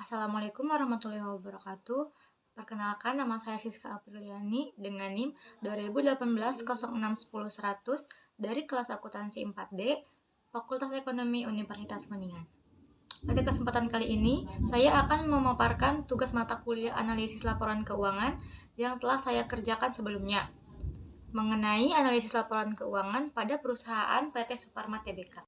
Assalamualaikum warahmatullahi wabarakatuh. Perkenalkan, nama saya Siska Apriliani dengan NIM 2018 06 10 100 dari kelas akuntansi 4D, Fakultas Ekonomi Universitas Kuningan. Pada kesempatan kali ini, saya akan memaparkan tugas mata kuliah analisis laporan keuangan yang telah saya kerjakan sebelumnya, mengenai analisis laporan keuangan pada perusahaan PT Suparmat Tbk.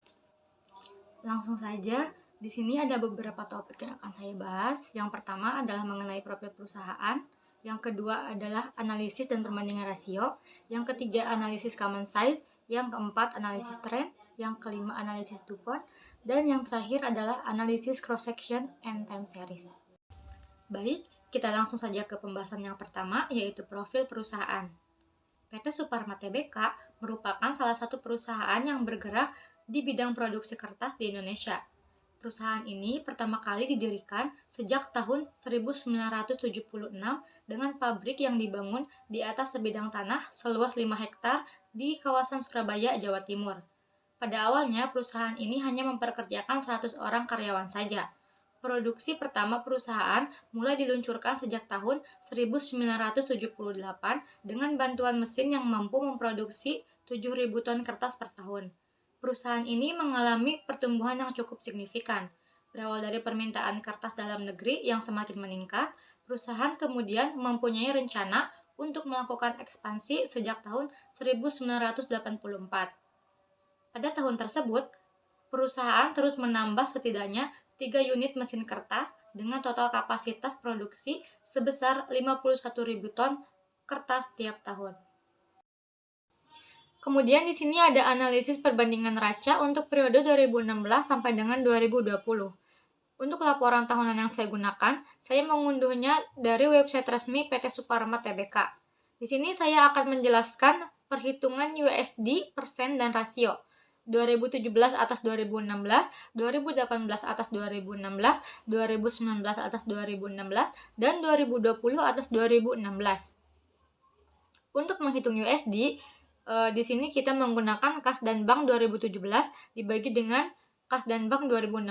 Langsung saja, di sini ada beberapa topik yang akan saya bahas. Yang pertama adalah mengenai profil perusahaan, yang kedua adalah analisis dan perbandingan rasio, yang ketiga analisis common size, yang keempat analisis trend, yang kelima analisis DuPont, dan yang terakhir adalah analisis cross section and time series. Baik, kita langsung saja ke pembahasan yang pertama, yaitu profil perusahaan. PT Suparmat Tbk merupakan salah satu perusahaan yang bergerak di bidang produksi kertas di Indonesia. Perusahaan ini pertama kali didirikan sejak tahun 1976 dengan pabrik yang dibangun di atas sebidang tanah seluas 5 hektar di kawasan Surabaya, Jawa Timur. Pada awalnya, perusahaan ini hanya mempekerjakan 100 orang karyawan saja. Produksi pertama perusahaan mulai diluncurkan sejak tahun 1978 dengan bantuan mesin yang mampu memproduksi 7.000 ton kertas per tahun. Perusahaan ini mengalami pertumbuhan yang cukup signifikan. Berawal dari permintaan kertas dalam negeri yang semakin meningkat, perusahaan kemudian mempunyai rencana untuk melakukan ekspansi sejak tahun 1984. Pada tahun tersebut, perusahaan terus menambah setidaknya 3 unit mesin kertas dengan total kapasitas produksi sebesar 51.000 ton kertas tiap tahun. Kemudian di sini ada analisis perbandingan neraca untuk periode 2016 sampai dengan 2020. Untuk laporan tahunan yang saya gunakan, saya mengunduhnya dari website resmi PT Suparmat Tbk. Di sini saya akan menjelaskan perhitungan USD, persen, dan rasio. 2017 atas 2016, 2018 atas 2016, 2019 atas 2016, dan 2020 atas 2016. Untuk menghitung USD, di sini kita menggunakan kas dan bank 2017 dibagi dengan kas dan bank 2016.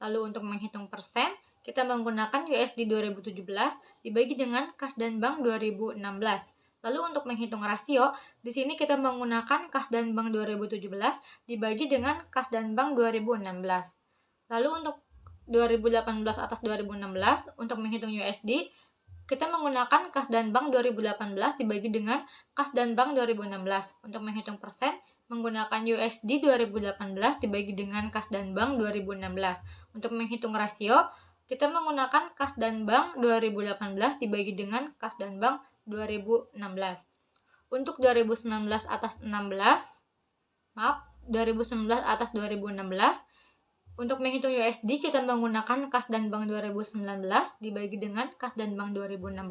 Lalu untuk menghitung persen, kita menggunakan USD 2017 dibagi dengan kas dan bank 2016. Lalu untuk menghitung rasio, di sini kita menggunakan kas dan bank 2017 dibagi dengan kas dan bank 2016. Lalu untuk 2018 atas 2016, untuk menghitung USD, kita menggunakan kas dan bank 2018 dibagi dengan kas dan bank 2016. Untuk menghitung persen, menggunakan USD 2018 dibagi dengan kas dan bank 2016. Untuk menghitung rasio, kita menggunakan kas dan bank 2018 dibagi dengan kas dan bank 2016. Untuk 2019 atas 2016, untuk menghitung USD, kita menggunakan kas dan bank 2019 dibagi dengan kas dan bank 2016.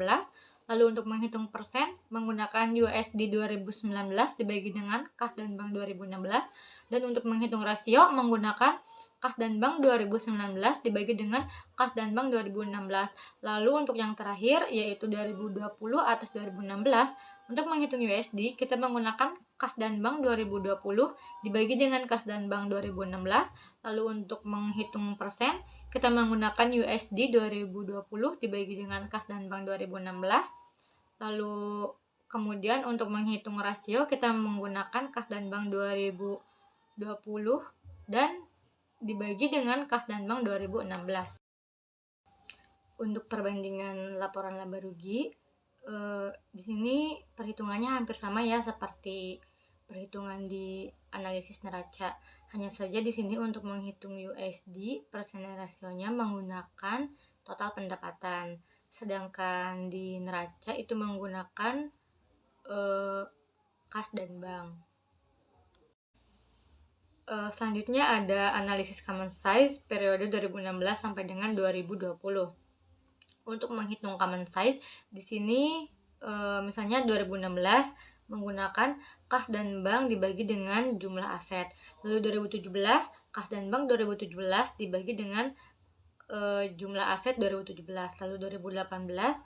Lalu untuk menghitung persen, menggunakan USD 2019 dibagi dengan kas dan bank 2016. Dan untuk menghitung rasio, menggunakan kas dan bank 2019 dibagi dengan kas dan bank 2016. Lalu untuk yang terakhir, yaitu 2020 atas 2016, untuk menghitung USD, kita menggunakan kas dan bank 2020 dibagi dengan kas dan bank 2016. Lalu untuk menghitung persen, kita menggunakan USD 2020 dibagi dengan kas dan bank 2016. Lalu kemudian untuk menghitung rasio, kita menggunakan kas dan bank 2020 dan dibagi dengan kas dan bank 2016. Untuk perbandingan laporan laba rugi, di sini perhitungannya hampir sama ya seperti perhitungan di analisis neraca. Hanya saja di sini untuk menghitung USD, persen dan rasionya menggunakan total pendapatan. Sedangkan di neraca itu menggunakan kas dan bank. Selanjutnya ada analisis common size periode 2016 sampai dengan 2020. Untuk menghitung common size, di sini misalnya 2016 menggunakan kas dan bank dibagi dengan jumlah aset. Lalu 2017, kas dan bank 2017 dibagi dengan jumlah aset 2017. Lalu 2018,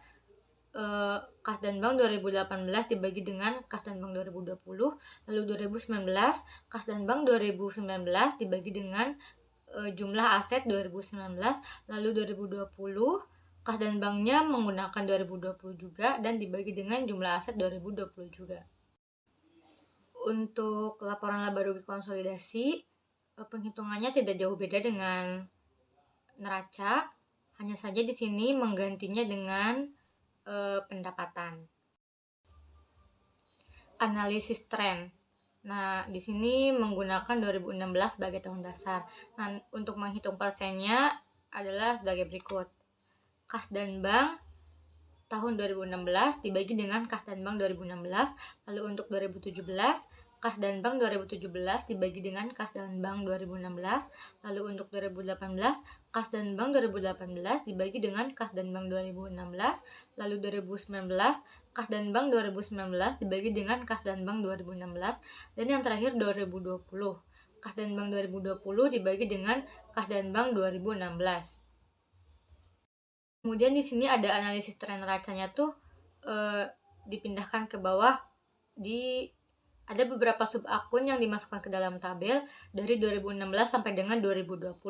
kas dan bank 2018 dibagi dengan kas dan bank 2020. Lalu 2019, kas dan bank 2019 dibagi dengan jumlah aset 2019, lalu 2020 kas dan banknya menggunakan 2020 juga, dan dibagi dengan jumlah aset 2020 juga. Untuk laporan laba rugi konsolidasi, penghitungannya tidak jauh beda dengan neraca, hanya saja di sini menggantinya dengan pendapatan. Analisis tren. Nah, di sini menggunakan 2016 sebagai tahun dasar. Nah, untuk menghitung persennya adalah sebagai berikut. Kas dan bank tahun 2016 dibagi dengan kas dan bank 2016, lalu untuk 2017 kas dan bank 2017 dibagi dengan kas dan bank 2016, lalu untuk 2018 kas dan bank 2018 dibagi dengan kas dan bank 2016, lalu 2019 kas dan bank 2019 dibagi dengan kas dan bank 2016, dan yang terakhir 2020 kas dan bank 2020 dibagi dengan kas dan bank 2016. Kemudian di sini ada analisis tren neracanya tuh dipindahkan ke bawah, ada beberapa sub akun yang dimasukkan ke dalam tabel dari 2016 sampai dengan 2020.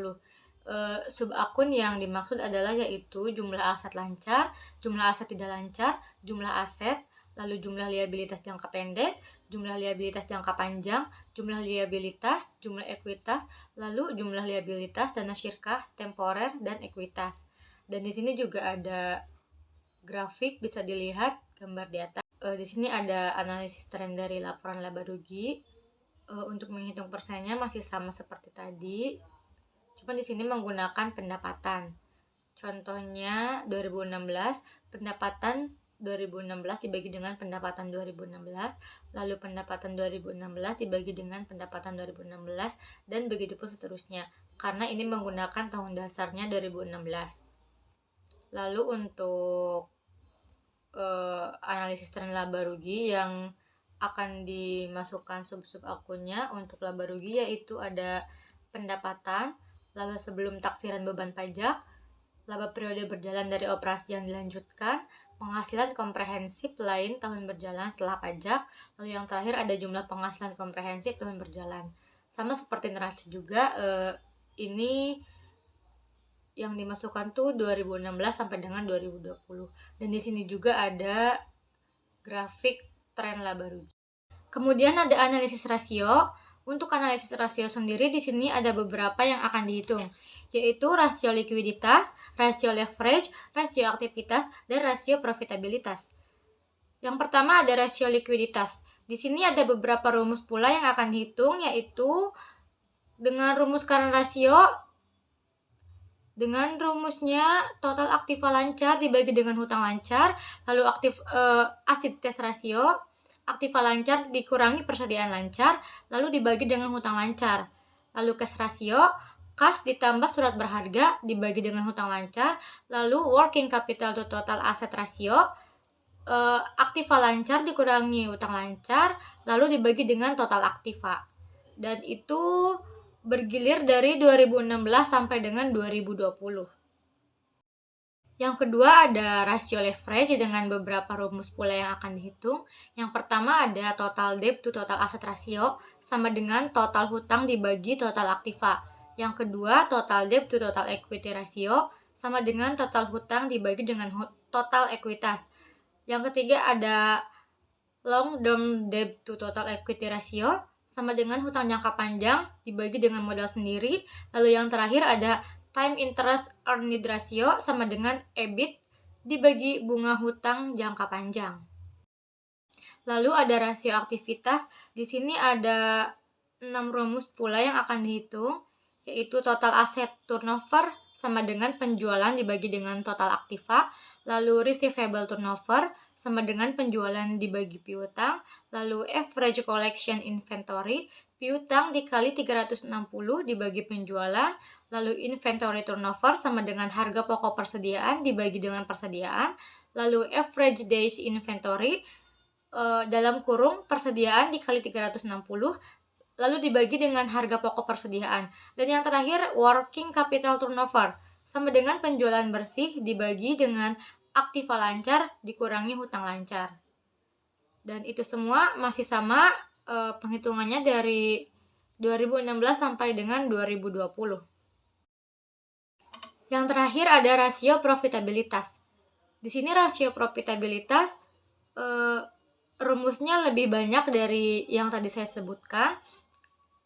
Sub akun yang dimaksud adalah yaitu jumlah aset lancar, jumlah aset tidak lancar, jumlah aset, lalu jumlah liabilitas jangka pendek, jumlah liabilitas jangka panjang, jumlah liabilitas, jumlah ekuitas, lalu jumlah liabilitas dana syirkah, temporer, dan ekuitas. Dan di sini juga ada grafik, bisa dilihat gambar di atas. Di sini ada analisis tren dari laporan laba rugi. Untuk menghitung persennya masih sama seperti tadi, cuma di sini menggunakan pendapatan. Contohnya 2016, pendapatan 2016 dibagi dengan pendapatan 2016, lalu pendapatan 2016 dibagi dengan pendapatan 2016, dan begitu pun seterusnya, karena ini menggunakan tahun dasarnya 2016. Lalu untuk analisis tren laba rugi yang akan dimasukkan sub-sub akunnya untuk laba rugi, yaitu ada pendapatan, laba sebelum taksiran beban pajak, laba periode berjalan dari operasi yang dilanjutkan, penghasilan komprehensif lain tahun berjalan setelah pajak, lalu yang terakhir ada jumlah penghasilan komprehensif tahun berjalan. Sama seperti neraca juga, ini yang dimasukkan tuh 2016 sampai dengan 2020. Dan di sini juga ada grafik tren laba rugi. Kemudian ada analisis rasio. Untuk analisis rasio sendiri di sini ada beberapa yang akan dihitung, yaitu rasio likuiditas, rasio leverage, rasio aktivitas, dan rasio profitabilitas. Yang pertama ada rasio likuiditas. Di sini ada beberapa rumus pula yang akan dihitung, yaitu dengan rumus current rasio. Dengan rumusnya total aktiva lancar dibagi dengan hutang lancar, lalu acid test rasio, aktiva lancar dikurangi persediaan lancar, lalu dibagi dengan hutang lancar. Lalu cash rasio, kas ditambah surat berharga dibagi dengan hutang lancar, lalu working capital to total asset rasio, aktiva lancar dikurangi hutang lancar, lalu dibagi dengan total aktiva. Dan itu bergilir dari 2016 sampai dengan 2020. Yang kedua ada rasio leverage dengan beberapa rumus pula yang akan dihitung. Yang pertama ada total debt to total asset rasio sama dengan total hutang dibagi total aktiva. Yang kedua total debt to total equity rasio sama dengan total hutang dibagi dengan total ekuitas. Yang ketiga ada long term debt to total equity ratio sama dengan hutang jangka panjang dibagi dengan modal sendiri. Lalu yang terakhir ada time interest earned ratio sama dengan EBIT dibagi bunga hutang jangka panjang. Lalu ada rasio aktivitas. Di sini ada 6 rumus pula yang akan dihitung, yaitu total aset turnover sama dengan penjualan dibagi dengan total aktiva, lalu receivable turnover sama dengan penjualan dibagi piutang, lalu average collection inventory, piutang dikali 360 dibagi penjualan, lalu inventory turnover sama dengan harga pokok persediaan dibagi dengan persediaan, lalu average days inventory dalam kurung persediaan dikali 360 lalu dibagi dengan harga pokok persediaan. Dan yang terakhir working capital turnover sama dengan penjualan bersih dibagi dengan aktiva lancar dikurangi hutang lancar. Dan itu semua masih sama penghitungannya dari 2016 sampai dengan 2020. Yang terakhir ada rasio profitabilitas. Di sini rasio profitabilitas rumusnya lebih banyak dari yang tadi saya sebutkan.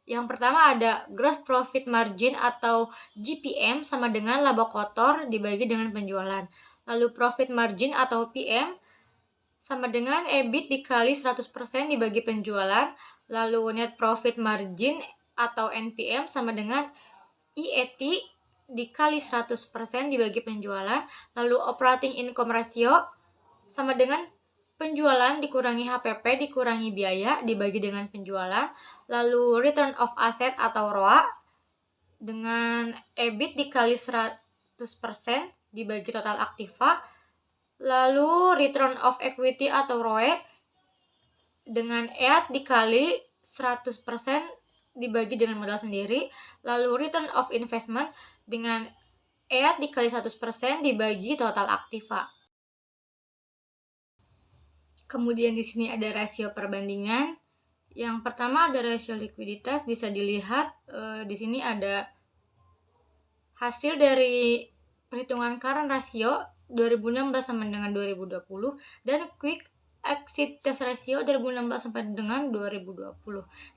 Yang pertama ada gross profit margin atau GPM sama dengan laba kotor dibagi dengan penjualan. Lalu profit margin atau PM sama dengan EBIT dikali 100% dibagi penjualan. Lalu net profit margin atau NPM sama dengan IET dikali 100% dibagi penjualan. Lalu operating income ratio sama dengan penjualan dikurangi HPP dikurangi biaya dibagi dengan penjualan. Lalu return of asset atau ROA dengan EBIT dikali 100% dibagi total aktiva. Lalu return of equity atau ROE dengan EAT dikali 100% dibagi dengan modal sendiri. Lalu return of investment dengan EAT dikali 100% dibagi total aktiva. Kemudian di sini ada rasio perbandingan. Yang pertama ada rasio likuiditas, bisa dilihat di sini ada hasil dari perhitungan current ratio 2016 sampai dengan 2020 dan quick exit test ratio 2016 sampai dengan 2020.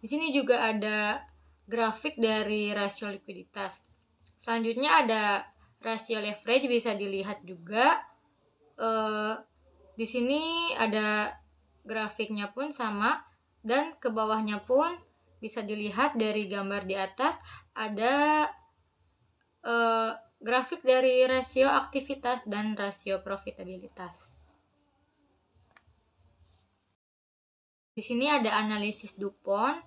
Di sini juga ada grafik dari rasio likuiditas. Selanjutnya ada rasio leverage, bisa dilihat juga. Di sini ada grafiknya pun sama dan ke bawahnya pun bisa dilihat dari gambar di atas ada grafik dari rasio aktivitas dan rasio profitabilitas. Di sini ada analisis DuPont.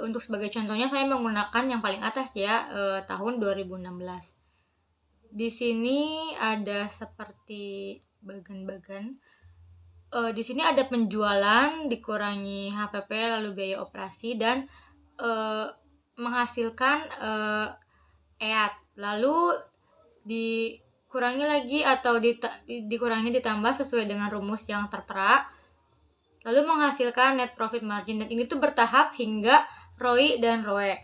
Untuk sebagai contohnya saya menggunakan yang paling atas ya, tahun 2016. Di sini ada seperti bagan-bagan. Di sini ada penjualan dikurangi HPP lalu biaya operasi dan menghasilkan EAT. Lalu dikurangi lagi atau dikurangi ditambah sesuai dengan rumus yang tertera. Lalu menghasilkan net profit margin, dan ini tuh bertahap hingga ROI dan ROE.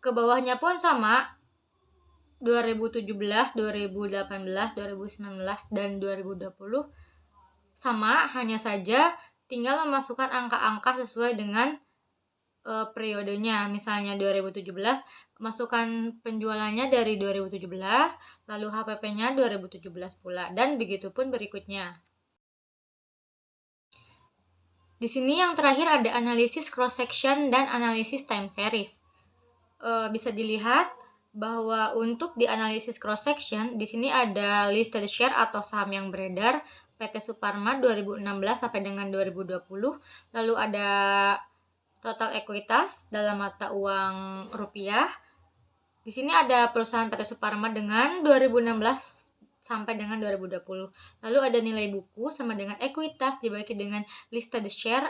Ke bawahnya pun sama, 2017, 2018, 2019, dan 2020 sama, hanya saja tinggal memasukkan angka-angka sesuai dengan periodenya. Misalnya 2017 masukkan penjualannya dari 2017, lalu HPP-nya 2017 pula, dan begitu pun berikutnya. Di sini yang terakhir ada analisis cross section dan analisis time series. Bisa dilihat bahwa untuk di analisis cross section di sini ada listed share atau saham yang beredar PT Suparma 2016 sampai dengan 2020. Lalu ada total ekuitas dalam mata uang rupiah. Di sini ada perusahaan PT Suparma dengan 2016 sampai dengan 2020. Lalu ada nilai buku sama dengan ekuitas dibagi dengan listed share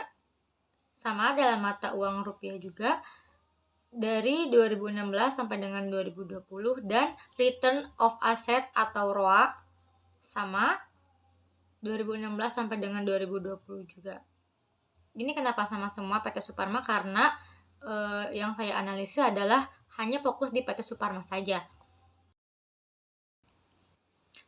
sama dalam mata uang rupiah juga dari 2016 sampai dengan 2020, dan return of asset atau ROA sama 2016 sampai dengan 2020 juga. Ini kenapa sama semua PT Suparma? Karena yang saya analisis adalah hanya fokus di PT Suparma saja.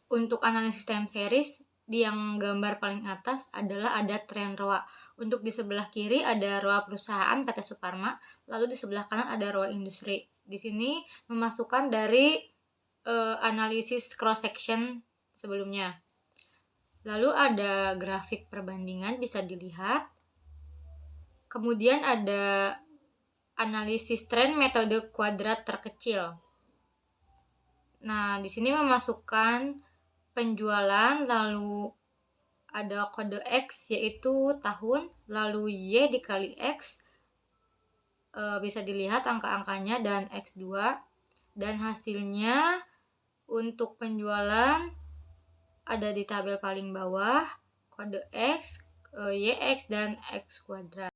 Untuk analisis time series, di yang gambar paling atas adalah ada tren ROA. Untuk di sebelah kiri ada ROA perusahaan PT Suparma, lalu di sebelah kanan ada ROA industri. Di sini memasukkan dari analisis cross section sebelumnya. Lalu ada grafik perbandingan, bisa dilihat. Kemudian ada analisis tren metode kuadrat terkecil. Nah, di sini memasukkan penjualan, lalu ada kode X yaitu tahun, lalu Y dikali X, bisa dilihat angka-angkanya, dan X2, dan hasilnya untuk penjualan ada di tabel paling bawah, kode X, YX, dan X kuadrat.